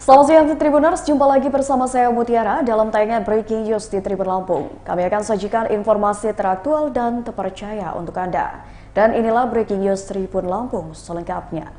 Selamat siang di Tribuners, jumpa lagi bersama saya Mutiara dalam tayangan Breaking News di Tribun Lampung. Kami akan sajikan informasi teraktual dan terpercaya untuk Anda. Dan inilah Breaking News Tribun Lampung selengkapnya.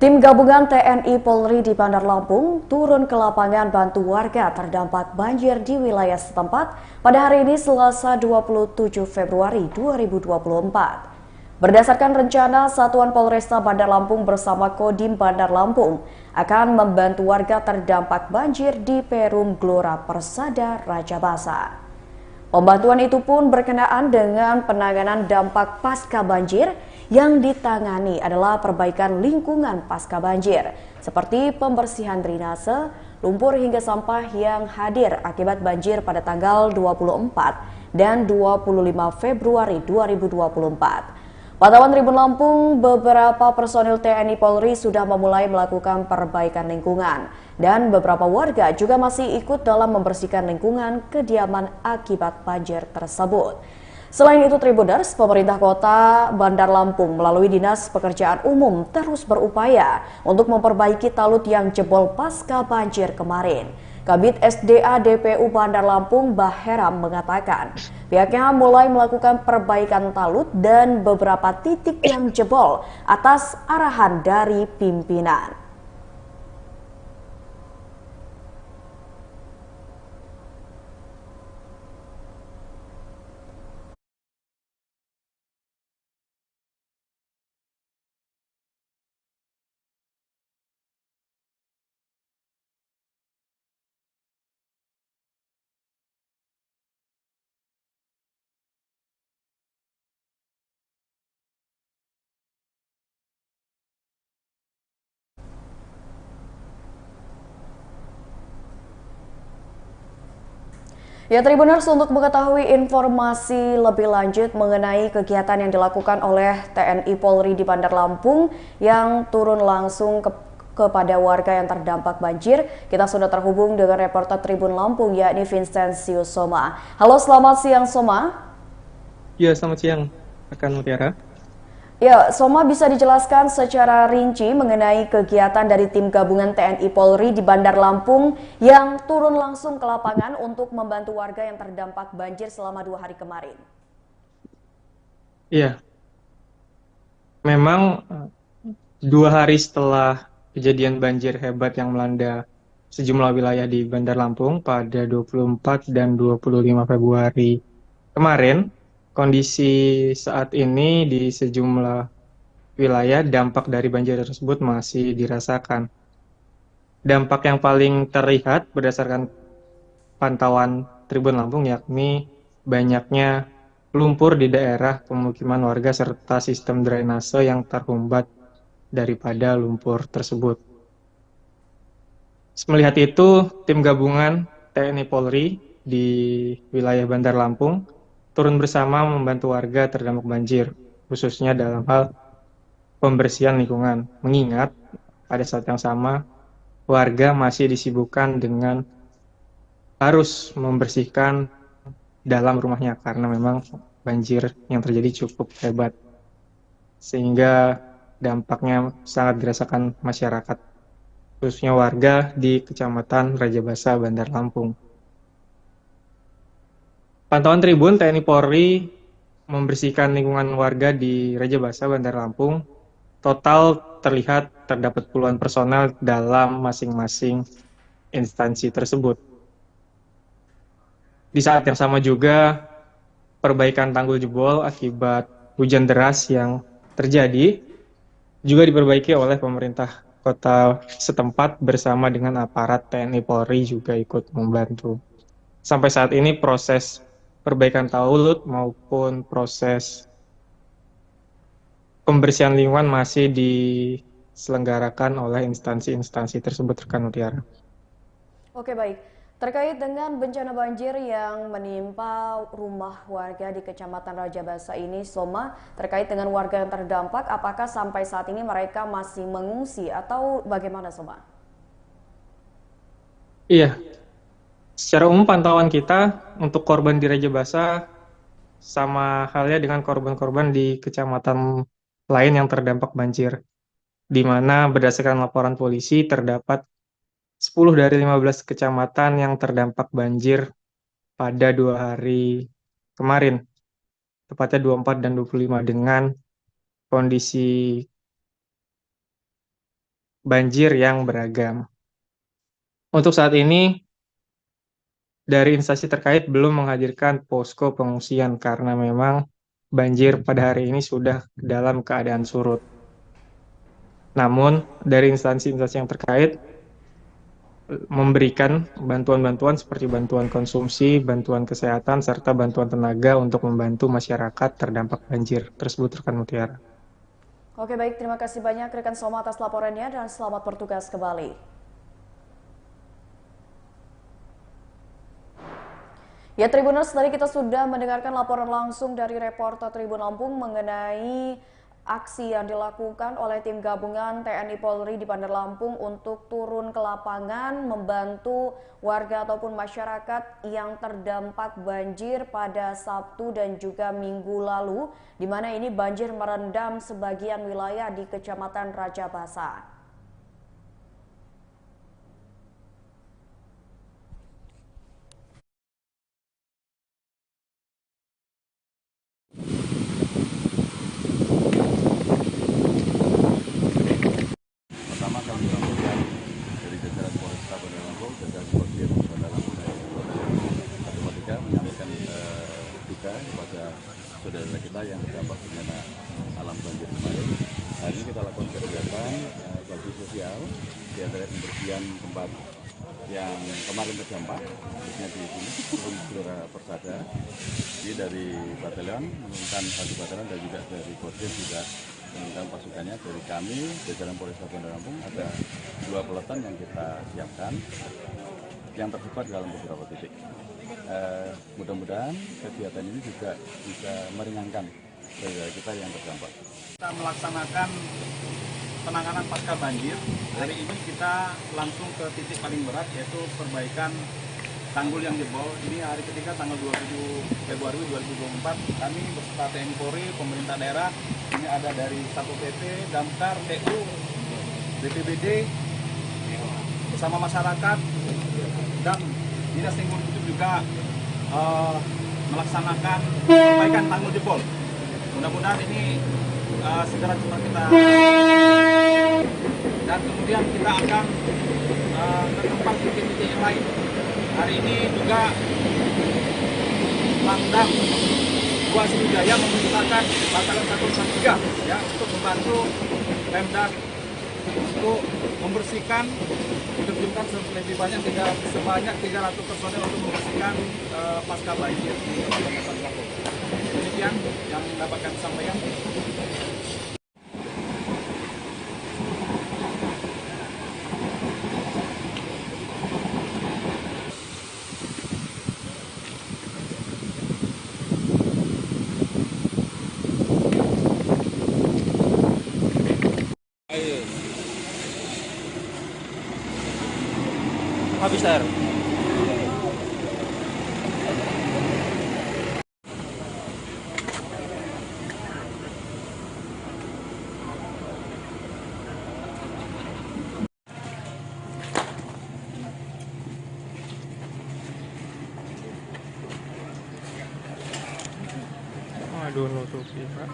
Tim gabungan TNI Polri di Bandar Lampung turun ke lapangan bantu warga terdampak banjir di wilayah setempat pada hari ini Selasa 27 Februari 2024. Berdasarkan rencana, Satuan Polresta Bandar Lampung bersama Kodim Bandar Lampung akan membantu warga terdampak banjir di Perum Gelora Persada Raja Basa. Pembantuan itu pun berkenaan dengan penanganan dampak pasca banjir yang ditangani adalah perbaikan lingkungan pasca banjir, seperti pembersihan drainase, lumpur hingga sampah yang hadir akibat banjir pada tanggal 24 dan 25 Februari 2024. Pantauan Tribun Lampung, beberapa personil TNI Polri sudah memulai melakukan perbaikan lingkungan dan beberapa warga juga masih ikut dalam membersihkan lingkungan kediaman akibat banjir tersebut. Selain itu Tribuners, pemerintah kota Bandar Lampung melalui Dinas Pekerjaan Umum terus berupaya untuk memperbaiki talut yang jebol pasca banjir kemarin. Kabid SDA DPU Bandar Lampung Baheram mengatakan pihaknya mulai melakukan perbaikan talut dan beberapa titik yang jebol atas arahan dari pimpinan. Ya Tribuners, untuk mengetahui informasi lebih lanjut mengenai kegiatan yang dilakukan oleh TNI Polri di Bandar Lampung yang turun langsung kepada warga yang terdampak banjir, kita sudah terhubung dengan reporter Tribun Lampung yakni Vincenzius Soma. Halo, selamat siang Soma. Ya, selamat siang, rekan Mutiara. Ya, Soma bisa dijelaskan secara rinci mengenai kegiatan dari tim gabungan TNI Polri di Bandar Lampung yang turun langsung ke lapangan untuk membantu warga yang terdampak banjir selama 2 hari kemarin. Iya, memang 2 hari setelah kejadian banjir hebat yang melanda sejumlah wilayah di Bandar Lampung pada 24 dan 25 Februari kemarin, kondisi saat ini di sejumlah wilayah dampak dari banjir tersebut masih dirasakan. Dampak yang paling terlihat berdasarkan pantauan Tribun Lampung yakni banyaknya lumpur di daerah pemukiman warga serta sistem drainase yang terhumbat daripada lumpur tersebut. Melihat itu, tim gabungan TNI Polri di wilayah Bandar Lampung turun bersama membantu warga terdampak banjir, khususnya dalam hal pembersihan lingkungan. Mengingat pada saat yang sama, warga masih disibukkan dengan harus membersihkan dalam rumahnya karena memang banjir yang terjadi cukup hebat sehingga dampaknya sangat dirasakan masyarakat khususnya warga di Kecamatan Raja Basa, Bandar Lampung. Pantauan Tribun TNI Polri membersihkan lingkungan warga di Raja Basa, Bandar Lampung. Total terlihat terdapat puluhan personel dalam masing-masing instansi tersebut. Di saat yang sama juga perbaikan tanggul jebol akibat hujan deras yang terjadi juga diperbaiki oleh pemerintah kota setempat bersama dengan aparat TNI Polri juga ikut membantu. Sampai saat ini proses perbaikan talut maupun proses pembersihan lingkungan masih diselenggarakan oleh instansi-instansi tersebut, rekan Mutiara. Oke, baik. Terkait dengan bencana banjir yang menimpa rumah warga di Kecamatan Raja Basa ini, Soma, terkait dengan warga yang terdampak, apakah sampai saat ini mereka masih mengungsi atau bagaimana, Soma? Iya, secara umum pantauan kita untuk korban di Raja Basa sama halnya dengan korban-korban di kecamatan lain yang terdampak banjir. di mana berdasarkan laporan polisi terdapat 10 dari 15 kecamatan yang terdampak banjir pada 2 hari kemarin, tepatnya 24 dan 25 dengan kondisi banjir yang beragam. Untuk saat ini, dari instansi terkait belum menghadirkan posko pengungsian karena memang banjir pada hari ini sudah dalam keadaan surut. Namun, dari instansi-instansi yang terkait memberikan bantuan-bantuan seperti bantuan konsumsi, bantuan kesehatan, serta bantuan tenaga untuk membantu masyarakat terdampak banjir tersebut, rekan Mutiara. Oke, baik, terima kasih banyak rekan Soma atas laporannya dan selamat bertugas kembali. Ya, Tribuners, tadi kita sudah mendengarkan laporan langsung dari reporter Tribun Lampung mengenai aksi yang dilakukan oleh tim gabungan TNI Polri di Bandar Lampung untuk turun ke lapangan membantu warga ataupun masyarakat yang terdampak banjir pada Sabtu dan juga Minggu lalu, di mana ini banjir merendam sebagian wilayah di Kecamatan Raja Basa. Pertama kami sampaikan dari jajaran Polresta Bandar Lampung, jajaran Kodim Bandar Lampung, dan menyampaikan duka kepada saudara kita yang terdampak bencana alam banjir kemarin. Hari ini kita lakukan kegiatan bakti sosial, di antara pembersihan tempat yang kemarin terdampak, khususnya di sini, Gelora Persada. Jadi dari batalion menurunkan 1 batalion dan juga dari Kodim juga menurunkan pasukannya. Dari kami, jajaran Polresta Bandar Lampung, ada 2 peloton yang kita siapkan yang tersebar dalam beberapa titik. Mudah-mudahan kegiatan ini juga bisa meringankan saudara kita yang terdampak. Kita melaksanakan penanganan pasca banjir. Hari ini kita langsung ke titik paling berat, yaitu perbaikan tanggul yang jebol. Ini hari ketiga, tanggal 27 Februari 2024. Kami beserta TNI Polri, pemerintah daerah, ini ada dari Satpol PP, Damkar, TU, BPBD, bersama masyarakat, dan Dinas Lingkungan Hidup juga melaksanakan perbaikan tanggul jebol. Mudah-mudahan ini segera cepat kita, dan kemudian kita akan ke tempat titik-titik yang lain. Hari ini juga Pangdam 2 Sriwijaya memerintahkan Batalion 113 ya untuk membantu Pemda untuk membersihkan, diterjunkan lebih banyak sebanyak 300 personel untuk membersihkan pasca banjir di Kabupaten Bandar Lampung. Demikian yang dapat kami sampaikan. Habis air. Aduh, nutupi, Pak.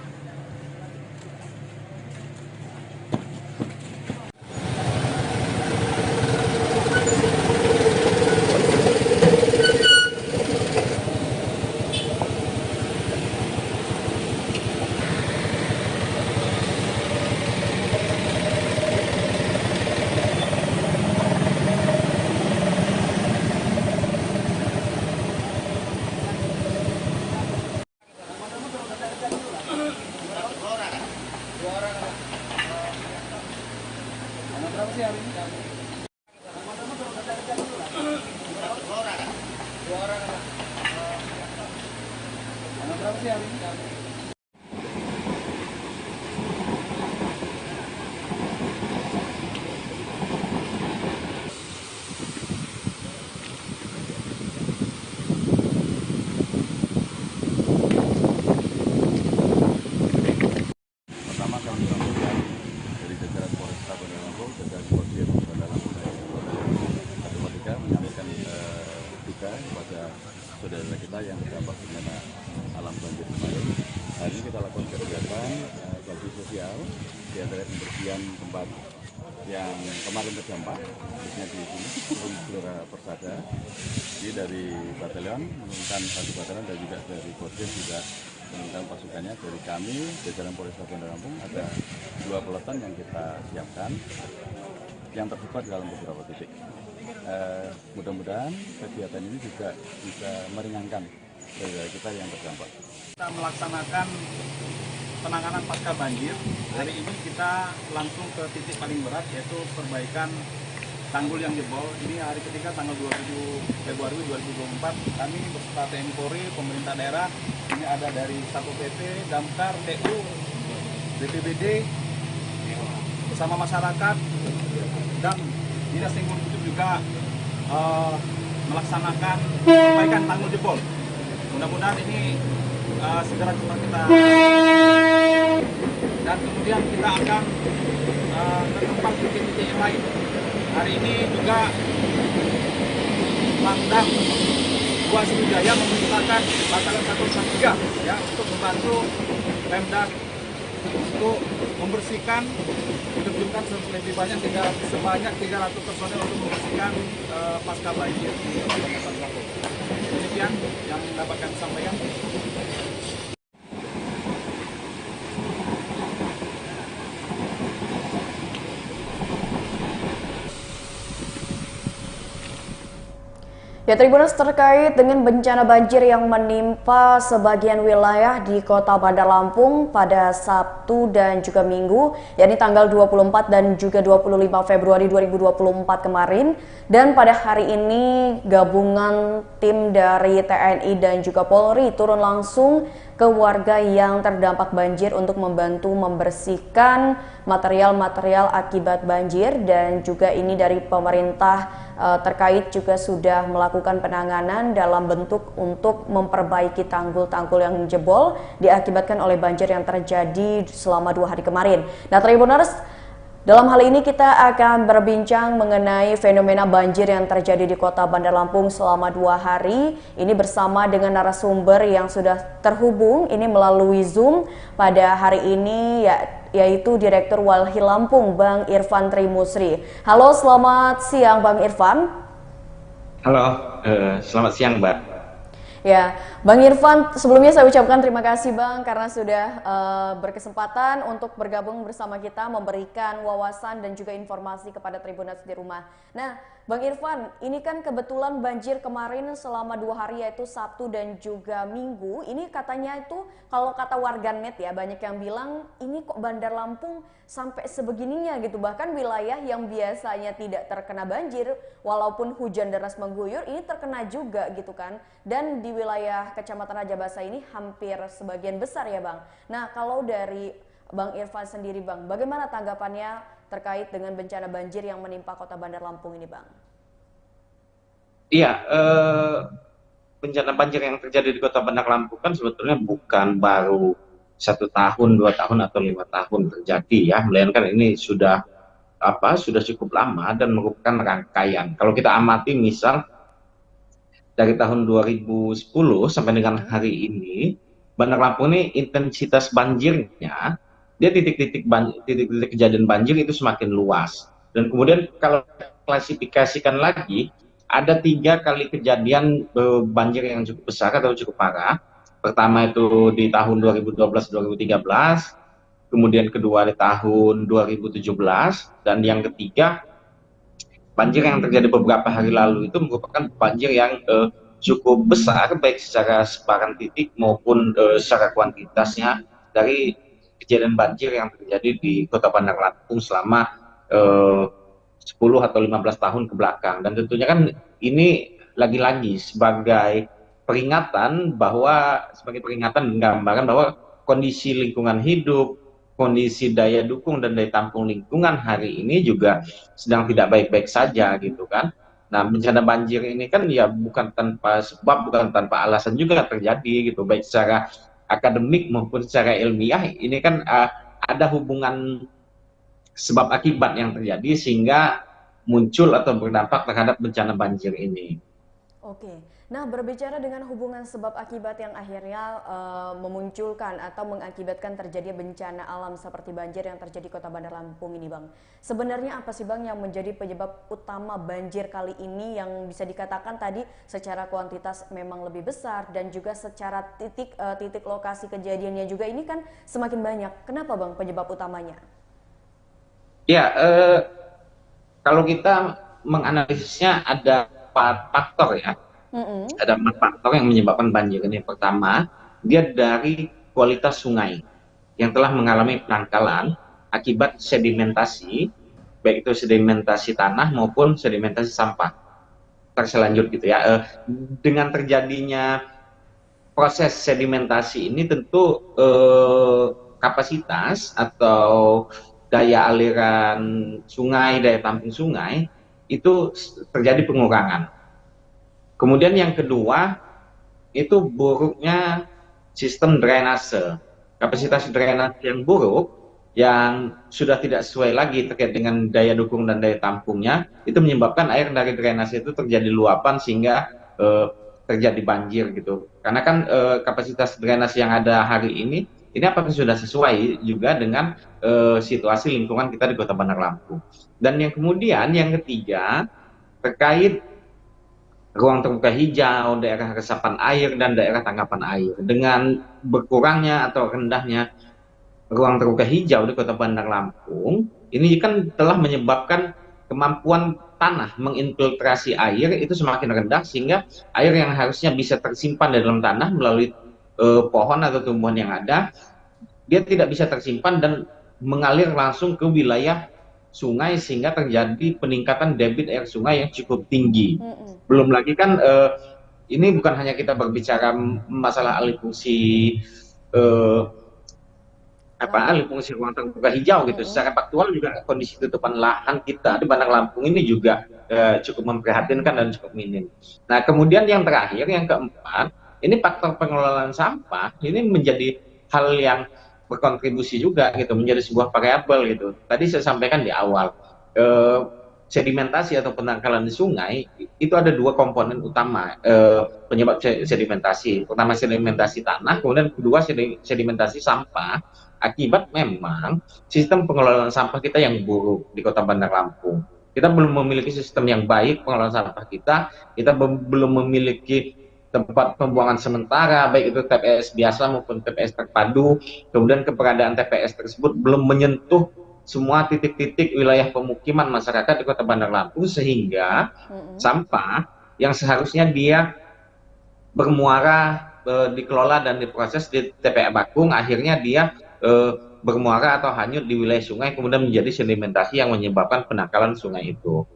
Berapa sih hari ini? Berapa sih hari ini? Pertama kami sampaikan dari jajaran Polresta Jajaran Kodim Bandar Lampung Katupatika menyampaikan duka kepada saudara kita yang terdampak bencana alam banjir kemarin. Hari ini kita lakukan kegiatan bakti sosial di antara pembersihan tempat yang kemarin terdampak, khususnya di sini, Gelora Persada. Jadi dari batalion menurunkan satu batalion dan juga dari Kodim juga menurunkan pasukannya. Dari kami, jajaran Polresta Bandar Lampung ada 2 peleton yang kita siapkan yang tersebar dalam beberapa titik. Mudah-mudahan kegiatan ini juga bisa meringankan saudara kita yang terdampak. Kita melaksanakan penanganan pasca banjir. Hari ini kita langsung ke titik paling berat, yaitu perbaikan tanggul yang jebol. Ini hari ketiga tanggal 27 Februari 2024. Kami beserta TNI Polri, pemerintah daerah, ini ada dari Satpol PP, Damkar, TU, BPBD, bersama masyarakat, dan Dinas Lingkungan Hidup juga melaksanakan perbaikan tanggul jebol. Mudah-mudahan ini segera kita dan kemudian kita akan ke tempat titik-titik yang lain. Hari ini juga Pangdam 2 Sriwijaya memerintahkan Batalion 113 ya untuk membantu Pemda untuk membersihkan, diterjunkan lebih banyak sebanyak 300 personel untuk membersihkan pasca banjir di Kabupaten Lampung. Demikian yang dapat kami sampaikan. Ya, Tribuners, terkait dengan bencana banjir yang menimpa sebagian wilayah di Kota Bandar Lampung pada Sabtu dan juga Minggu, yakni tanggal 24 dan juga 25 Februari 2024 kemarin. Dan pada hari ini gabungan tim dari TNI dan juga Polri turun langsung ke warga yang terdampak banjir untuk membantu membersihkan material-material akibat banjir, dan juga ini dari pemerintah terkait juga sudah melakukan penanganan dalam bentuk untuk memperbaiki tanggul-tanggul yang jebol diakibatkan oleh banjir yang terjadi selama 2 hari kemarin. Nah, Tribuners, dalam hal ini kita akan berbincang mengenai fenomena banjir yang terjadi di Kota Bandar Lampung selama 2 hari. Ini bersama dengan narasumber yang sudah terhubung ini melalui Zoom pada hari ini, yaitu Direktur Walhi Lampung, Bang Irfan Trimusri. Halo, selamat siang Bang Irfan. Halo, selamat siang Mbak. Ya, Bang Irfan, sebelumnya saya ucapkan terima kasih Bang karena sudah berkesempatan untuk bergabung bersama kita, memberikan wawasan dan juga informasi kepada Tribuners di rumah. Nah, Bang Irfan, ini kan kebetulan banjir kemarin selama 2 hari, yaitu Sabtu dan juga Minggu. Ini katanya itu, kalau kata warganet ya, banyak yang bilang ini kok Bandar Lampung sampai sebegininya gitu. Bahkan wilayah yang biasanya tidak terkena banjir, walaupun hujan deras mengguyur, ini terkena juga gitu kan. Dan di wilayah Kecamatan Raja Basa ini hampir sebagian besar ya Bang. Nah, kalau dari Bang Irfan sendiri Bang, bagaimana tanggapannya terkait dengan bencana banjir yang menimpa Kota Bandar Lampung ini Bang? Iya, bencana banjir yang terjadi di Kota Bandar Lampung kan sebetulnya bukan baru 1 tahun, 2 tahun atau 5 tahun terjadi ya, melainkan ini sudah cukup lama dan merupakan rangkaian. Kalau kita amati misal dari tahun 2010 sampai dengan hari ini, Bandar Lampung ini intensitas banjirnya, dia titik-titik kejadian banjir itu semakin luas. Dan kemudian kalau klasifikasikan lagi, ada 3 kali kejadian banjir yang cukup besar atau cukup parah. Pertama itu di tahun 2012-2013, kemudian kedua di tahun 2017, dan yang ketiga banjir yang terjadi beberapa hari lalu itu merupakan banjir yang cukup besar, baik secara sebaran titik maupun secara kuantitasnya, dari kejadian banjir yang terjadi di Kota Bandar Lampung selama 10 atau 15 tahun ke belakang. Dan tentunya kan ini lagi-lagi sebagai peringatan dan gambaran bahwa kondisi lingkungan hidup, kondisi daya dukung dan daya tampung lingkungan hari ini juga sedang tidak baik-baik saja gitu kan. Nah, bencana banjir ini kan ya bukan tanpa sebab, bukan tanpa alasan juga terjadi gitu, baik secara akademik maupun secara ilmiah. Ini kan ada hubungan sebab akibat yang terjadi sehingga muncul atau berdampak terhadap bencana banjir ini. Oke, nah berbicara dengan hubungan sebab akibat yang akhirnya memunculkan atau mengakibatkan terjadi bencana alam seperti banjir yang terjadi di Kota Bandar Lampung ini, Bang. Sebenarnya apa sih, Bang, yang menjadi penyebab utama banjir kali ini yang bisa dikatakan tadi secara kuantitas memang lebih besar dan juga secara titik lokasi kejadiannya juga ini kan semakin banyak. Kenapa, Bang, penyebab utamanya? Ya, kalau kita menganalisisnya ada 4 faktor ya. Ada 4 faktor yang menyebabkan banjir ini. Pertama, dia dari kualitas sungai yang telah mengalami penangkalan akibat sedimentasi, baik itu sedimentasi tanah maupun sedimentasi sampah terselanjut gitu ya. Dengan terjadinya proses sedimentasi ini tentu kapasitas atau daya aliran sungai, daya tampung sungai itu terjadi pengurangan. Kemudian yang kedua itu buruknya sistem drainase. Kapasitas drainase yang buruk yang sudah tidak sesuai lagi terkait dengan daya dukung dan daya tampungnya itu menyebabkan air dari drainase itu terjadi luapan sehingga terjadi banjir gitu. Karena kan kapasitas drainase yang ada hari ini apakah sudah sesuai juga dengan situasi lingkungan kita di Kota Bandar Lampung. Dan yang kemudian yang ketiga terkait ruang terbuka hijau, daerah resapan air dan daerah tangkapan air. Dengan berkurangnya atau rendahnya ruang terbuka hijau di Kota Bandar Lampung, ini kan telah menyebabkan kemampuan tanah menginfiltrasi air itu semakin rendah sehingga air yang harusnya bisa tersimpan di dalam tanah melalui pohon atau tumbuhan yang ada, dia tidak bisa tersimpan dan mengalir langsung ke wilayah sungai sehingga terjadi peningkatan debit air sungai yang cukup tinggi. Belum lagi kan ini bukan hanya kita berbicara masalah alih fungsi ruang terbuka hijau gitu. Secara faktual juga kondisi tutupan lahan kita di Bandar Lampung ini juga cukup memprihatinkan dan cukup minim. Nah, kemudian yang terakhir, yang keempat, ini faktor pengelolaan sampah ini menjadi hal yang berkontribusi juga gitu, menjadi sebuah variabel gitu. Tadi saya sampaikan di awal, sedimentasi atau penangkalan di sungai itu ada 2 komponen utama penyebab sedimentasi. Pertama sedimentasi tanah, kemudian kedua sedimentasi sampah. Akibat memang sistem pengelolaan sampah kita yang buruk di Kota Bandar Lampung. Kita belum memiliki sistem yang baik pengelolaan sampah kita belum memiliki tempat pembuangan sementara, baik itu TPS biasa maupun TPS terpadu. Kemudian keberadaan TPS tersebut belum menyentuh semua titik-titik wilayah pemukiman masyarakat di Kota Bandar Lampung, sehingga sampah yang seharusnya dia bermuara dikelola dan diproses di TPA Bakung, akhirnya dia bermuara atau hanyut di wilayah sungai, kemudian menjadi sedimentasi yang menyebabkan penangkalan sungai itu.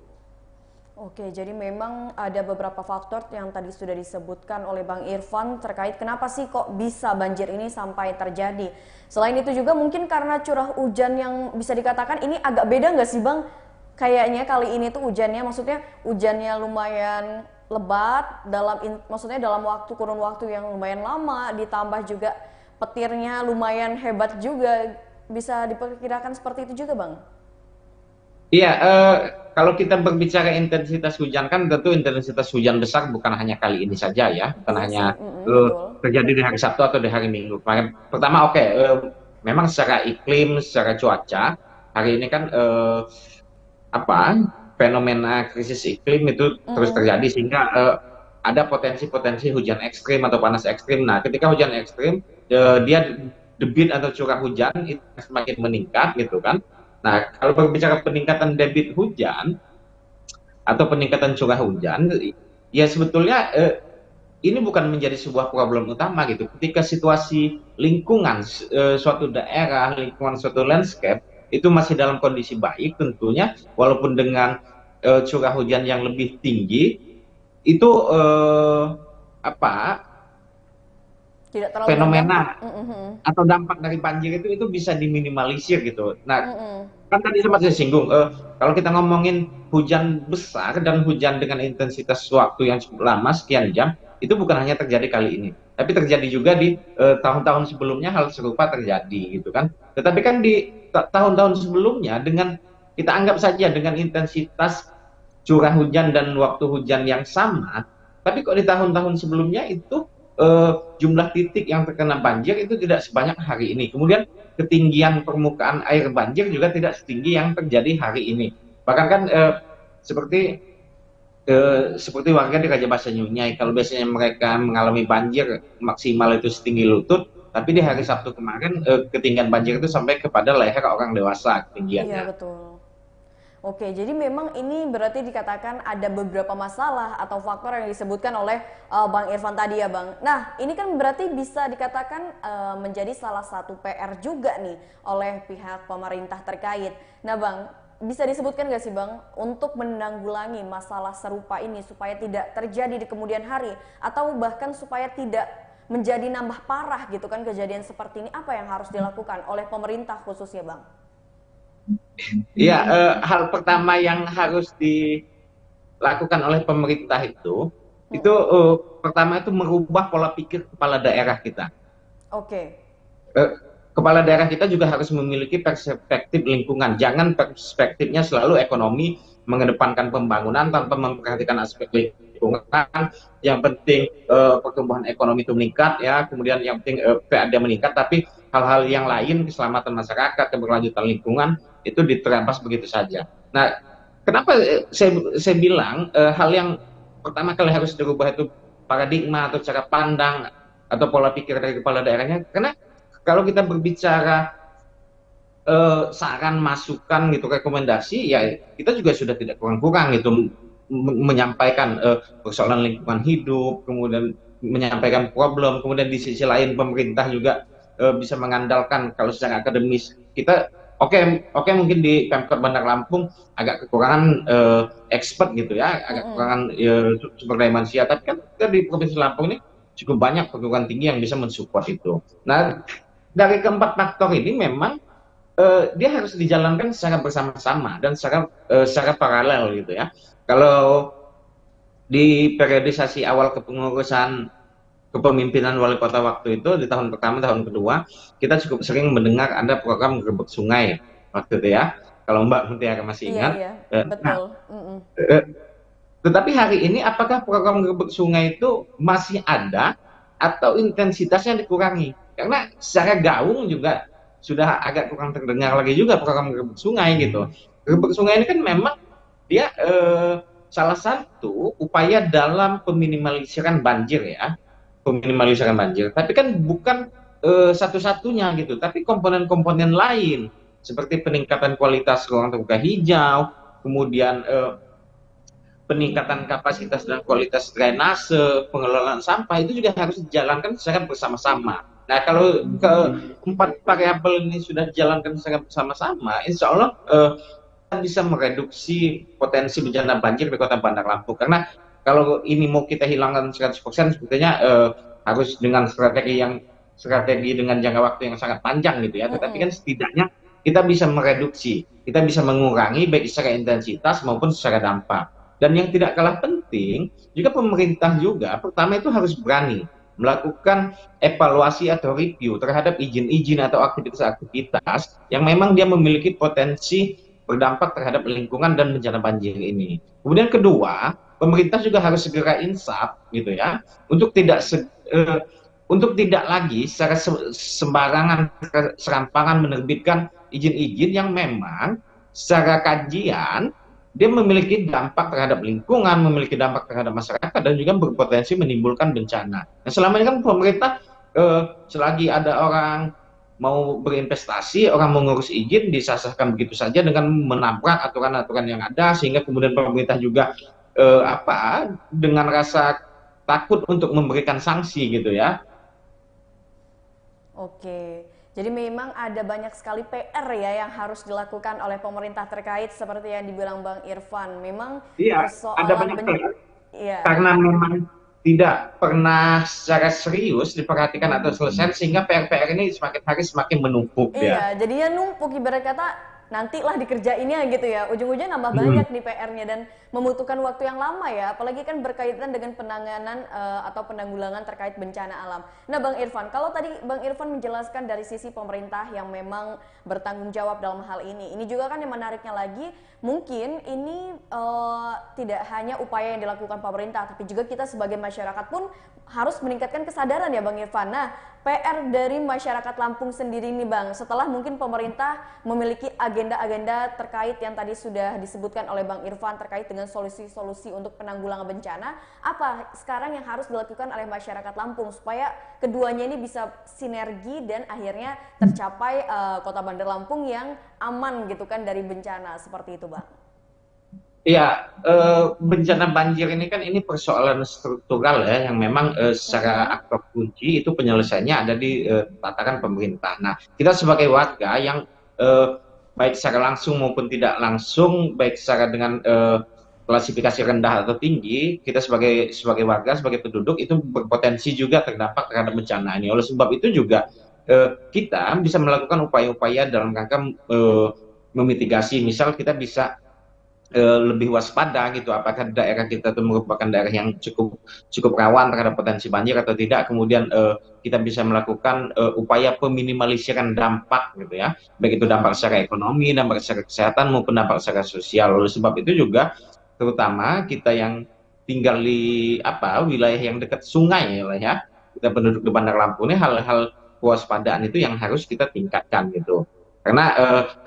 Oke, jadi memang ada beberapa faktor yang tadi sudah disebutkan oleh Bang Irfan terkait kenapa sih kok bisa banjir ini sampai terjadi. Selain itu juga mungkin karena curah hujan yang bisa dikatakan ini agak beda nggak sih, Bang? Kayaknya kali ini tuh hujannya, maksudnya hujannya lumayan lebat maksudnya dalam kurun waktu yang lumayan lama, ditambah juga petirnya lumayan hebat juga. Bisa diperkirakan seperti itu juga, Bang? Iya, kalau kita berbicara intensitas hujan kan tentu intensitas hujan besar bukan hanya kali ini saja ya, bukan hanya terjadi di hari Sabtu atau di hari Minggu. Pertama memang secara iklim, secara cuaca hari ini kan fenomena krisis iklim itu terus terjadi sehingga ada potensi-potensi hujan ekstrim atau panas ekstrim. Nah, ketika hujan ekstrim dia debit atau curah hujan itu semakin meningkat gitu kan. Nah, kalau berbicara peningkatan debit hujan atau peningkatan curah hujan, ya sebetulnya ini bukan menjadi sebuah problem utama gitu. Ketika situasi lingkungan suatu daerah, lingkungan suatu landscape itu masih dalam kondisi baik, tentunya walaupun dengan curah hujan yang lebih tinggi, itu tidak terlalu fenomena atau dampak dari banjir itu bisa diminimalisir gitu. Nah, kan tadi sempat saya singgung, kalau kita ngomongin hujan besar dan hujan dengan intensitas waktu yang cukup lama sekian jam, itu bukan hanya terjadi kali ini, tapi terjadi juga di tahun-tahun sebelumnya hal serupa terjadi gitu kan. Tetapi kan di tahun-tahun sebelumnya dengan kita anggap saja dengan intensitas curah hujan dan waktu hujan yang sama, tapi kok di tahun-tahun sebelumnya itu jumlah titik yang terkena banjir itu tidak sebanyak hari ini. Kemudian ketinggian permukaan air banjir juga tidak setinggi yang terjadi hari ini. Bahkan kan seperti warga di Raja Basa Nyunyai, kalau biasanya mereka mengalami banjir maksimal itu setinggi lutut, tapi di hari Sabtu kemarin ketinggian banjir itu sampai kepada leher orang dewasa ketinggiannya. Iya, betul. Oke, jadi memang ini berarti dikatakan ada beberapa masalah atau faktor yang disebutkan oleh Bang Irfan tadi ya Bang. Nah, ini kan berarti bisa dikatakan menjadi salah satu PR juga nih oleh pihak pemerintah terkait. Nah Bang, bisa disebutkan nggak sih Bang untuk menanggulangi masalah serupa ini supaya tidak terjadi di kemudian hari atau bahkan supaya tidak menjadi nambah parah gitu kan kejadian seperti ini, apa yang harus dilakukan oleh pemerintah khususnya Bang? Ya, hal pertama yang harus dilakukan oleh pemerintah itu pertama itu merubah pola pikir kepala daerah kita. Oke. Kepala daerah kita juga harus memiliki perspektif lingkungan. Jangan perspektifnya selalu ekonomi, mengedepankan pembangunan tanpa memperhatikan aspek lingkungan. Yang penting pertumbuhan ekonomi itu meningkat, ya. Kemudian yang penting PAD meningkat, tapi hal-hal yang lain, keselamatan masyarakat, keberlanjutan lingkungan itu diterabas begitu saja. Nah, kenapa saya bilang hal yang pertama kali harus dirubah itu paradigma atau cara pandang atau pola pikir dari kepala daerahnya? Karena kalau kita berbicara saran, masukan gitu, rekomendasi, ya kita juga sudah tidak kurang-kurang gitu menyampaikan persoalan lingkungan hidup, kemudian menyampaikan problem, kemudian di sisi lain pemerintah juga bisa mengandalkan kalau secara akademis kita oke, mungkin di Pemkot Bandar Lampung agak kekurangan expert gitu ya, agak kekurangan sumber daya manusia, tapi kan kita di Provinsi Lampung ini cukup banyak perguruan tinggi yang bisa mensupport itu. Nah, dari keempat faktor ini memang dia harus dijalankan secara bersama-sama dan secara paralel gitu ya. Kalau di periodisasi awal kepengurusan kepemimpinan wali kota waktu itu di tahun pertama, tahun kedua, kita cukup sering mendengar ada program gerbek sungai waktu itu ya. Kalau Mbak Mutiara masih ingat. Iya, betul. Tetapi hari ini apakah program gerbek sungai itu masih ada atau intensitasnya dikurangi? Karena secara gaung juga sudah agak kurang terdengar lagi juga program gerbek sungai gitu. Gerbek sungai ini kan memang dia salah satu upaya dalam peminimalisasian banjir ya. Peminimalisasian banjir, tapi kan bukan satu-satunya gitu, tapi komponen-komponen lain seperti peningkatan kualitas ruang terbuka hijau, kemudian peningkatan kapasitas dan kualitas drainase, pengelolaan sampah itu juga harus dijalankan secara bersama-sama. Nah, kalau keempat variabel ini sudah dijalankan secara bersama-sama, insya Allah kita bisa mereduksi potensi bencana banjir di Kota Bandar Lampung. Karena kalau ini mau kita hilangkan 100%, sebetulnya harus dengan strategi dengan jangka waktu yang sangat panjang gitu ya. Tetapi kan setidaknya kita bisa mereduksi, kita bisa mengurangi baik secara intensitas maupun secara dampak. Dan yang tidak kalah penting, juga pemerintah juga pertama itu harus berani melakukan evaluasi atau review terhadap izin-izin atau aktivitas-aktivitas yang memang dia memiliki potensi berdampak terhadap lingkungan dan bencana banjir ini. Kemudian kedua, pemerintah juga harus segera insaf gitu ya, untuk tidak lagi secara sembarangan serampangan menerbitkan izin-izin yang memang secara kajian dia memiliki dampak terhadap lingkungan, memiliki dampak terhadap masyarakat, dan juga berpotensi menimbulkan bencana. Nah, selama ini kan pemerintah selagi ada orang mau berinvestasi, orang mau ngurus izin, disahkan begitu saja dengan menabrak aturan-aturan yang ada, sehingga kemudian pemerintah juga dengan rasa takut untuk memberikan sanksi gitu ya. Oke, jadi memang ada banyak sekali PR ya yang harus dilakukan oleh pemerintah terkait seperti yang dibilang Bang Irfan. Memang ada banyak PR karena memang tidak pernah secara serius diperhatikan atau selesai, sehingga PR-PR ini semakin hari semakin menumpuk. Iya, jadinya numpuk ibarat kata. nantilah dikerjainnya gitu ya. Ujung-ujungnya nambah banyak nih PR-nya dan membutuhkan waktu yang lama ya, apalagi kan berkaitan dengan penanganan atau penanggulangan terkait bencana alam. Nah Bang Irfan, kalau tadi Bang Irfan menjelaskan dari sisi pemerintah yang memang bertanggung jawab dalam hal ini juga kan yang menariknya lagi, mungkin ini tidak hanya upaya yang dilakukan pemerintah, tapi juga kita sebagai masyarakat pun harus meningkatkan kesadaran ya Bang Irfan. Nah, PR dari masyarakat Lampung sendiri nih Bang, setelah mungkin pemerintah memiliki agenda-agenda terkait yang tadi sudah disebutkan oleh Bang Irfan terkait dengan solusi-solusi untuk penanggulangan bencana, apa sekarang yang harus dilakukan oleh masyarakat Lampung supaya keduanya ini bisa sinergi dan akhirnya tercapai Kota Bandar Lampung yang aman gitu kan dari bencana seperti itu Bang? Ya, bencana banjir ini kan ini persoalan struktural ya, yang memang secara aktor kunci itu penyelesaiannya ada di tataran pemerintah. Nah, kita sebagai warga yang baik secara langsung maupun tidak langsung, baik secara dengan klasifikasi rendah atau tinggi, kita sebagai warga, sebagai penduduk itu berpotensi juga terdampak terhadap bencana ini. Oleh sebab itu juga kita bisa melakukan upaya-upaya dalam rangka memitigasi. Misal kita bisa lebih waspada gitu, apakah daerah kita itu merupakan daerah yang cukup rawan terhadap potensi banjir atau tidak. Kemudian kita bisa melakukan upaya peminimalisasian dampak gitu ya, baik itu dampak secara ekonomi, dampak secara kesehatan maupun dampak secara sosial. Oleh sebab itu juga terutama kita yang tinggal di wilayah yang dekat sungai ya, kita penduduk di Bandar Lampung ini, hal-hal kewaspadaan itu yang harus kita tingkatkan gitu. Karena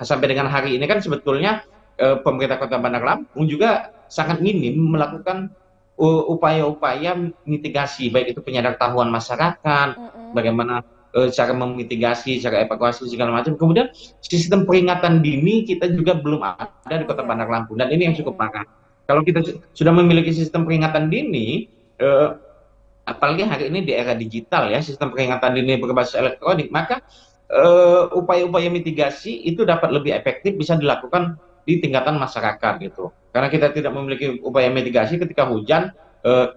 sampai dengan hari ini kan sebetulnya pemerintah Kota Bandar Lampung juga sangat minim melakukan upaya-upaya mitigasi, baik itu penyadartahuan masyarakat, bagaimana cara memitigasi, cara evakuasi segala macam. Kemudian sistem peringatan dini kita juga belum ada di Kota Bandar Lampung, dan ini yang cukup parah. Kalau kita sudah memiliki sistem peringatan dini, apalagi hari ini di era digital ya, sistem peringatan dini berbasis elektronik, maka upaya-upaya mitigasi itu dapat lebih efektif bisa dilakukan di tingkatan masyarakat gitu. Karena kita tidak memiliki upaya mitigasi ketika hujan,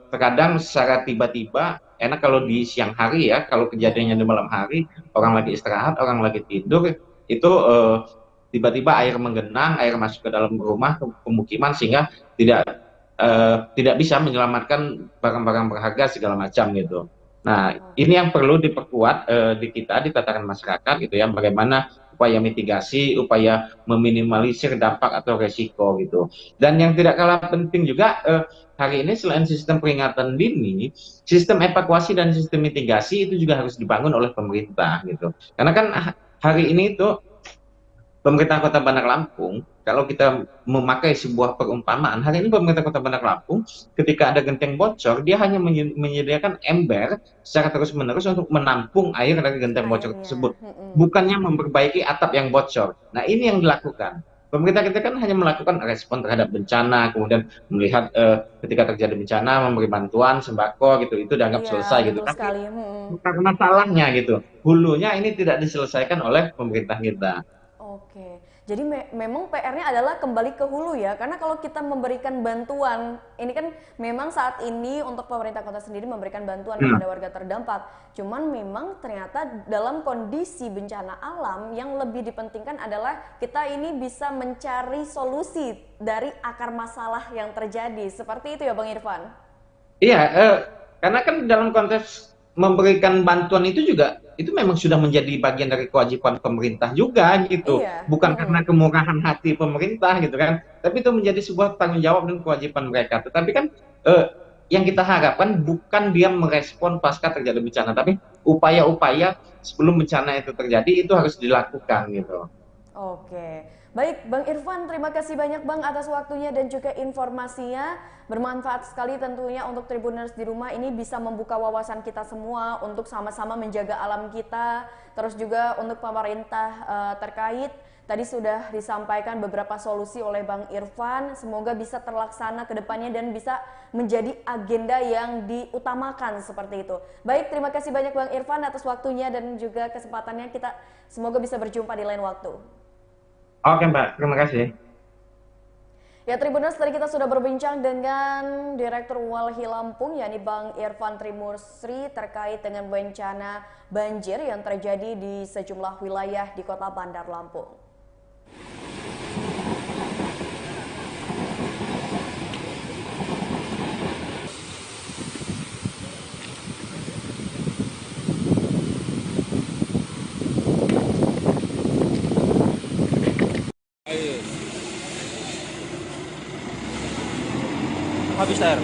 terkadang secara tiba-tiba, enak kalau di siang hari ya, kalau kejadiannya di malam hari, orang lagi istirahat, orang lagi tidur, itu tiba-tiba air menggenang, air masuk ke dalam rumah, ke pemukiman, sehingga tidak bisa menyelamatkan barang-barang berharga segala macam gitu. Nah, ini yang perlu diperkuat di kita, di tataran masyarakat gitu ya, bagaimana upaya mitigasi, upaya meminimalisir dampak atau resiko gitu. Dan yang tidak kalah penting juga hari ini selain sistem peringatan dini, sistem evakuasi dan sistem mitigasi itu juga harus dibangun oleh pemerintah gitu. Karena kan hari ini itu pemerintah Kota Bandar Lampung, kalau kita memakai sebuah perumpamaan, hari ini pemerintah Kota Bandar Lampung ketika ada genteng bocor, dia hanya menyediakan ember secara terus-menerus untuk menampung air dari genteng bocor tersebut, bukannya memperbaiki atap yang bocor. Nah, ini yang dilakukan. Pemerintah kita kan hanya melakukan respon terhadap bencana, kemudian melihat ketika terjadi bencana, memberi bantuan, sembako gitu, itu dianggap selesai gitu. Tapi karena salahnya gitu, hulunya ini tidak diselesaikan oleh pemerintah kita. Oke, jadi memang PR-nya adalah kembali ke hulu ya, karena kalau kita memberikan bantuan, ini kan memang saat ini untuk pemerintah kota sendiri memberikan bantuan kepada warga terdampak, cuman memang ternyata dalam kondisi bencana alam yang lebih dipentingkan adalah kita ini bisa mencari solusi dari akar masalah yang terjadi, seperti itu ya Bang Irfan? Iya, karena kan dalam konteks memberikan bantuan itu juga itu memang sudah menjadi bagian dari kewajiban pemerintah juga gitu. Iya. Bukan karena kemurahan hati pemerintah gitu kan, tapi itu menjadi sebuah tanggung jawab dan kewajiban mereka. Tetapi kan yang kita harapkan bukan dia merespon pasca terjadi bencana, tapi upaya-upaya sebelum bencana itu terjadi itu harus dilakukan gitu. Oke, baik Bang Irfan, terima kasih banyak Bang atas waktunya dan juga informasinya. Bermanfaat sekali tentunya untuk Tribuners di rumah, ini bisa membuka wawasan kita semua untuk sama-sama menjaga alam kita. Terus juga untuk pemerintah terkait, tadi sudah disampaikan beberapa solusi oleh Bang Irfan. Semoga bisa terlaksana ke depannya dan bisa menjadi agenda yang diutamakan seperti itu. Baik, terima kasih banyak Bang Irfan atas waktunya dan juga kesempatannya. Kita semoga bisa berjumpa di lain waktu. Oke Mbak, terima kasih. Ya Tribuners, tadi kita sudah berbincang dengan Direktur Walhi Lampung, yakni Bang Irfan Trimursri terkait dengan bencana banjir yang terjadi di sejumlah wilayah di Kota Bandar Lampung. habis air.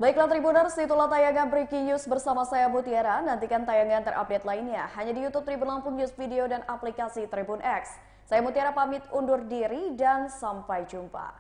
Baiklah Tribuners, itulah tayangan Breaking News bersama saya Mutiara. Nantikan tayangan terupdate lainnya hanya di YouTube Tribun Lampung News Video dan aplikasi Tribun X. Saya Mutiara pamit undur diri dan sampai jumpa.